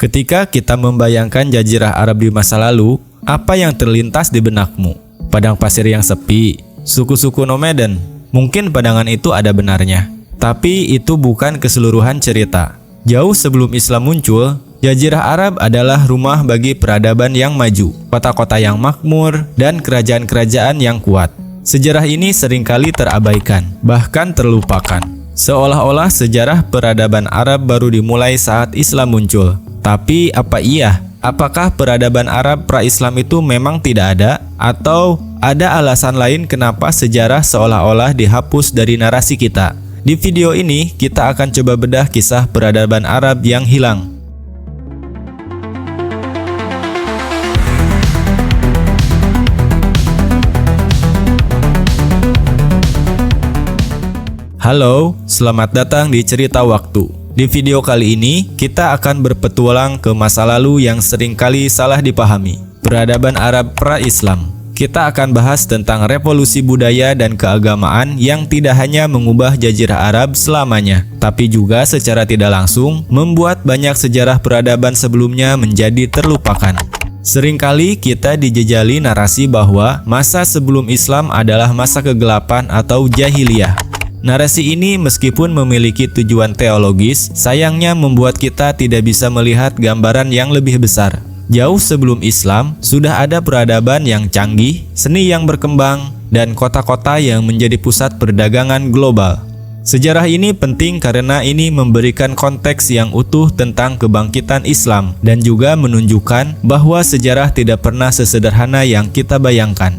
Ketika kita membayangkan Jazirah Arab di masa lalu, apa yang terlintas di benakmu? Padang pasir yang sepi, suku-suku nomaden. Mungkin pandangan itu ada benarnya. Tapi itu bukan keseluruhan cerita. Jauh sebelum Islam muncul, Jazirah Arab adalah rumah bagi peradaban yang maju, kota-kota yang makmur, dan kerajaan-kerajaan yang kuat. Sejarah ini seringkali terabaikan, bahkan terlupakan. Seolah-olah sejarah peradaban Arab baru dimulai saat Islam muncul. Tapi apa iya? Apakah peradaban Arab pra-Islam itu memang tidak ada? Atau ada alasan lain kenapa sejarah seolah-olah dihapus dari narasi kita? Di video ini, kita akan coba bedah kisah peradaban Arab yang hilang. Halo, selamat datang di Cerita Waktu. Di video kali ini, kita akan berpetualang ke masa lalu yang seringkali salah dipahami. Peradaban Arab pra-Islam. Kita akan bahas tentang revolusi budaya dan keagamaan yang tidak hanya mengubah Jazirah Arab selamanya, tapi juga secara tidak langsung membuat banyak sejarah peradaban sebelumnya menjadi terlupakan. Seringkali kita dijejali narasi bahwa masa sebelum Islam adalah masa kegelapan atau jahiliyah. Narasi ini meskipun memiliki tujuan teologis, sayangnya membuat kita tidak bisa melihat gambaran yang lebih besar. Jauh sebelum Islam, sudah ada peradaban yang canggih, seni yang berkembang, dan kota-kota yang menjadi pusat perdagangan global. Sejarah ini penting karena ini memberikan konteks yang utuh tentang kebangkitan Islam dan juga menunjukkan bahwa sejarah tidak pernah sesederhana yang kita bayangkan.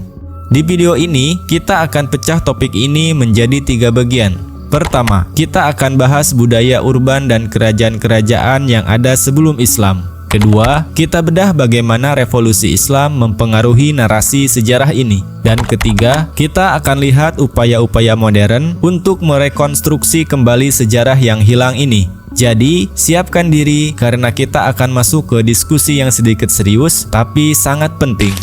Di video ini, kita akan pecah topik ini menjadi 3 bagian. Pertama, kita akan bahas budaya urban dan kerajaan-kerajaan yang ada sebelum Islam. Kedua, kita bedah bagaimana revolusi Islam mempengaruhi narasi sejarah ini. Dan ketiga, kita akan lihat upaya-upaya modern untuk merekonstruksi kembali sejarah yang hilang ini. Jadi, siapkan diri karena kita akan masuk ke diskusi yang sedikit serius tapi sangat penting.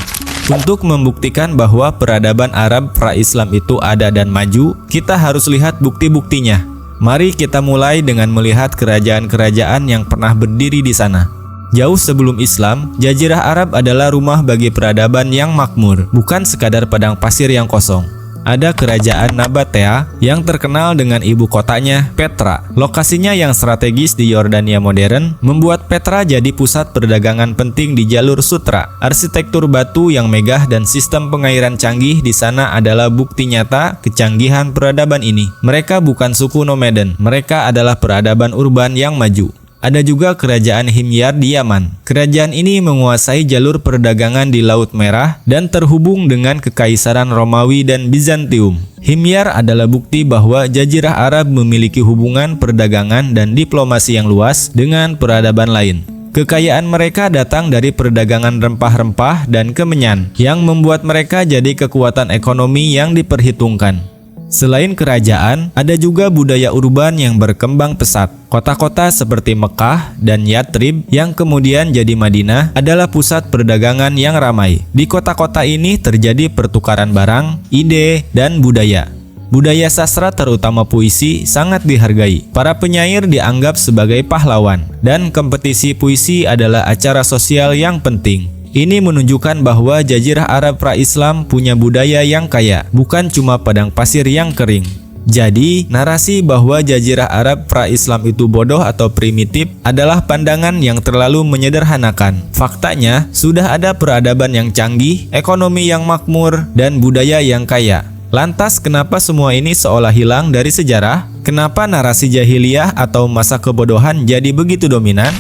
Untuk membuktikan bahwa peradaban Arab pra-Islam itu ada dan maju, kita harus lihat bukti-buktinya. Mari kita mulai dengan melihat kerajaan-kerajaan yang pernah berdiri di sana. Jauh sebelum Islam, Jazirah Arab adalah rumah bagi peradaban yang makmur, bukan sekadar padang pasir yang kosong. Ada kerajaan Nabatea yang terkenal dengan ibu kotanya Petra. Lokasinya yang strategis di Yordania modern membuat Petra jadi pusat perdagangan penting di jalur sutra. Arsitektur batu yang megah dan sistem pengairan canggih di sana adalah bukti nyata kecanggihan peradaban ini. Mereka bukan suku nomaden, mereka adalah peradaban urban yang maju. Ada juga kerajaan Himyar di Yaman. Kerajaan ini menguasai jalur perdagangan di Laut Merah dan terhubung dengan Kekaisaran Romawi dan Bizantium. Himyar adalah bukti bahwa Jazirah Arab memiliki hubungan perdagangan dan diplomasi yang luas dengan peradaban lain. Kekayaan mereka datang dari perdagangan rempah-rempah dan kemenyan yang membuat mereka jadi kekuatan ekonomi yang diperhitungkan. Selain kerajaan, ada juga budaya urban yang berkembang pesat. Kota-kota seperti Mekah dan Yathrib yang kemudian jadi Madinah adalah pusat perdagangan yang ramai. Di kota-kota ini terjadi pertukaran barang, ide, dan budaya. Budaya sastra terutama puisi sangat dihargai. Para penyair dianggap sebagai pahlawan, dan kompetisi puisi adalah acara sosial yang penting. Ini menunjukkan bahwa Jazirah Arab pra-Islam punya budaya yang kaya, bukan cuma padang pasir yang kering. Jadi, narasi bahwa Jazirah Arab pra-Islam itu bodoh atau primitif adalah pandangan yang terlalu menyederhanakan. Faktanya, sudah ada peradaban yang canggih, ekonomi yang makmur, dan budaya yang kaya. Lantas, kenapa semua ini seolah hilang dari sejarah? Kenapa narasi jahiliyah atau masa kebodohan jadi begitu dominan?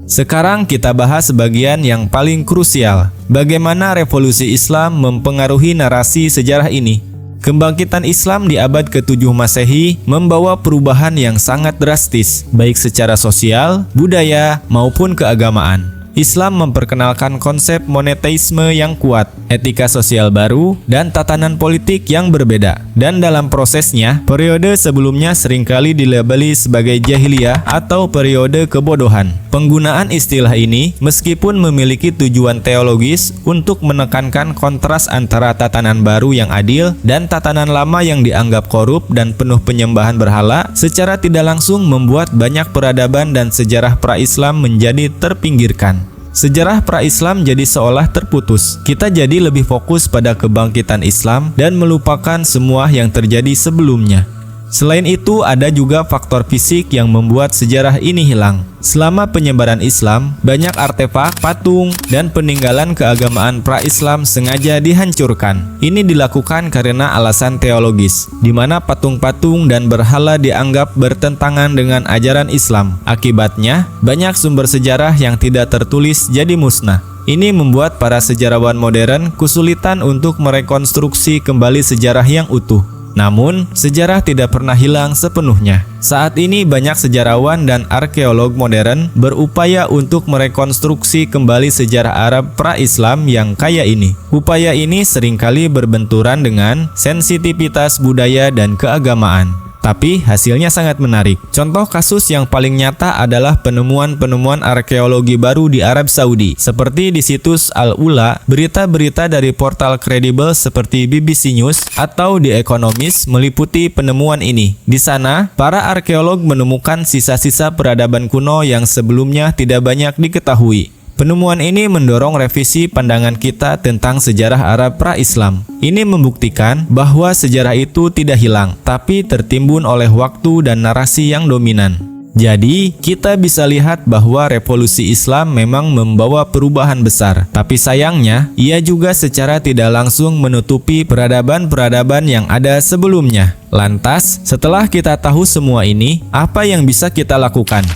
Sekarang kita bahas bagian yang paling krusial, bagaimana revolusi Islam mempengaruhi narasi sejarah ini. Kebangkitan Islam di abad ke-7 Masehi membawa perubahan yang sangat drastis, baik secara sosial, budaya, maupun keagamaan. Islam memperkenalkan konsep monetisme yang kuat, etika sosial baru, dan tatanan politik yang berbeda. Dan dalam prosesnya, periode sebelumnya seringkali dilabeli sebagai jahiliyah atau periode kebodohan. Penggunaan istilah ini meskipun memiliki tujuan teologis untuk menekankan kontras antara tatanan baru yang adil dan tatanan lama yang dianggap korup dan penuh penyembahan berhala, secara tidak langsung membuat banyak peradaban dan sejarah pra-Islam menjadi terpinggirkan. Sejarah pra-Islam jadi seolah terputus. Kita jadi lebih fokus pada kebangkitan Islam dan melupakan semua yang terjadi sebelumnya. Selain itu, ada juga faktor fisik yang membuat sejarah ini hilang. Selama penyebaran Islam, banyak artefak, patung, dan peninggalan keagamaan pra-Islam sengaja dihancurkan. Ini dilakukan karena alasan teologis, di mana patung-patung dan berhala dianggap bertentangan dengan ajaran Islam. Akibatnya, banyak sumber sejarah yang tidak tertulis jadi musnah. Ini membuat para sejarawan modern kesulitan untuk merekonstruksi kembali sejarah yang utuh. Namun, sejarah tidak pernah hilang sepenuhnya. Saat ini banyak sejarawan dan arkeolog modern berupaya untuk merekonstruksi kembali sejarah Arab pra-Islam yang kaya ini. Upaya ini seringkali berbenturan dengan sensitivitas budaya dan keagamaan. Tapi hasilnya sangat menarik. Contoh kasus yang paling nyata adalah penemuan-penemuan arkeologi baru di Arab Saudi. Seperti di situs Al-Ula, berita-berita dari portal kredibel seperti BBC News atau The Economist meliputi penemuan ini. Di sana, para arkeolog menemukan sisa-sisa peradaban kuno yang sebelumnya tidak banyak diketahui. Penemuan ini mendorong revisi pandangan kita tentang sejarah Arab pra-Islam. Ini membuktikan bahwa sejarah itu tidak hilang, tapi tertimbun oleh waktu dan narasi yang dominan. Jadi, kita bisa lihat bahwa revolusi Islam memang membawa perubahan besar. Tapi sayangnya, ia juga secara tidak langsung menutupi peradaban-peradaban yang ada sebelumnya. Lantas, setelah kita tahu semua ini, apa yang bisa kita lakukan?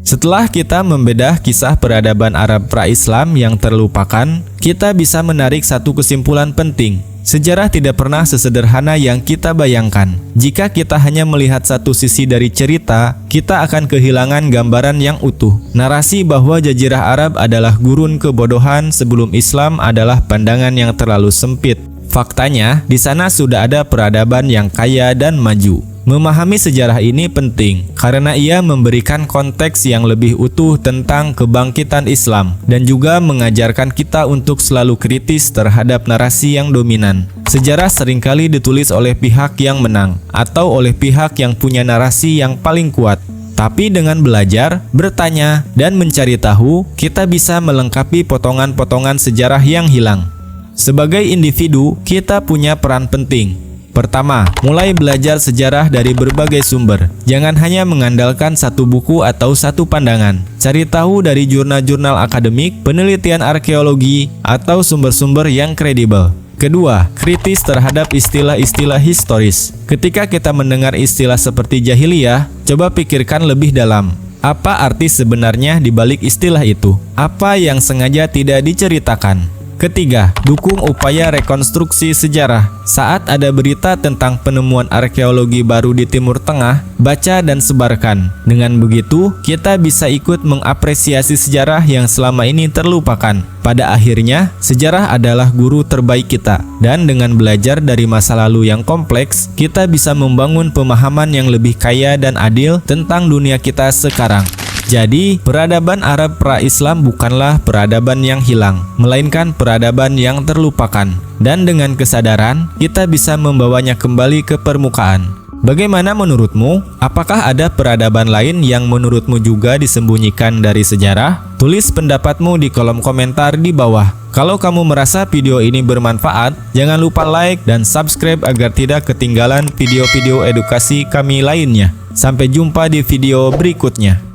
Setelah kita membedah kisah peradaban Arab pra-Islam yang terlupakan, kita bisa menarik satu kesimpulan penting. Sejarah tidak pernah sesederhana yang kita bayangkan. Jika kita hanya melihat satu sisi dari cerita, kita akan kehilangan gambaran yang utuh. Narasi bahwa Jazirah Arab adalah gurun kebodohan sebelum Islam adalah pandangan yang terlalu sempit. Faktanya, di sana sudah ada peradaban yang kaya dan maju. Memahami sejarah ini penting karena ia memberikan konteks yang lebih utuh tentang kebangkitan Islam dan juga mengajarkan kita untuk selalu kritis terhadap narasi yang dominan. Sejarah seringkali ditulis oleh pihak yang menang atau oleh pihak yang punya narasi yang paling kuat. Tapi dengan belajar, bertanya, dan mencari tahu, kita bisa melengkapi potongan-potongan sejarah yang hilang. Sebagai individu, kita punya peran penting. Pertama, mulai belajar sejarah dari berbagai sumber. Jangan hanya mengandalkan satu buku atau satu pandangan. Cari tahu dari jurnal-jurnal akademik, penelitian arkeologi, atau sumber-sumber yang kredibel. Kedua, kritis terhadap istilah-istilah historis. Ketika kita mendengar istilah seperti jahiliyah, coba pikirkan lebih dalam. Apa arti sebenarnya di balik istilah itu? Apa yang sengaja tidak diceritakan? Ketiga, dukung upaya rekonstruksi sejarah. Saat ada berita tentang penemuan arkeologi baru di Timur Tengah, baca dan sebarkan. Dengan begitu, kita bisa ikut mengapresiasi sejarah yang selama ini terlupakan. Pada akhirnya, sejarah adalah guru terbaik kita. Dan dengan belajar dari masa lalu yang kompleks, kita bisa membangun pemahaman yang lebih kaya dan adil tentang dunia kita sekarang. Jadi, peradaban Arab pra-Islam bukanlah peradaban yang hilang, melainkan peradaban yang terlupakan. Dan dengan kesadaran, kita bisa membawanya kembali ke permukaan. Bagaimana menurutmu? Apakah ada peradaban lain yang menurutmu juga disembunyikan dari sejarah? Tulis pendapatmu di kolom komentar di bawah. Kalau kamu merasa video ini bermanfaat, jangan lupa like dan subscribe agar tidak ketinggalan video-video edukasi kami lainnya. Sampai jumpa di video berikutnya.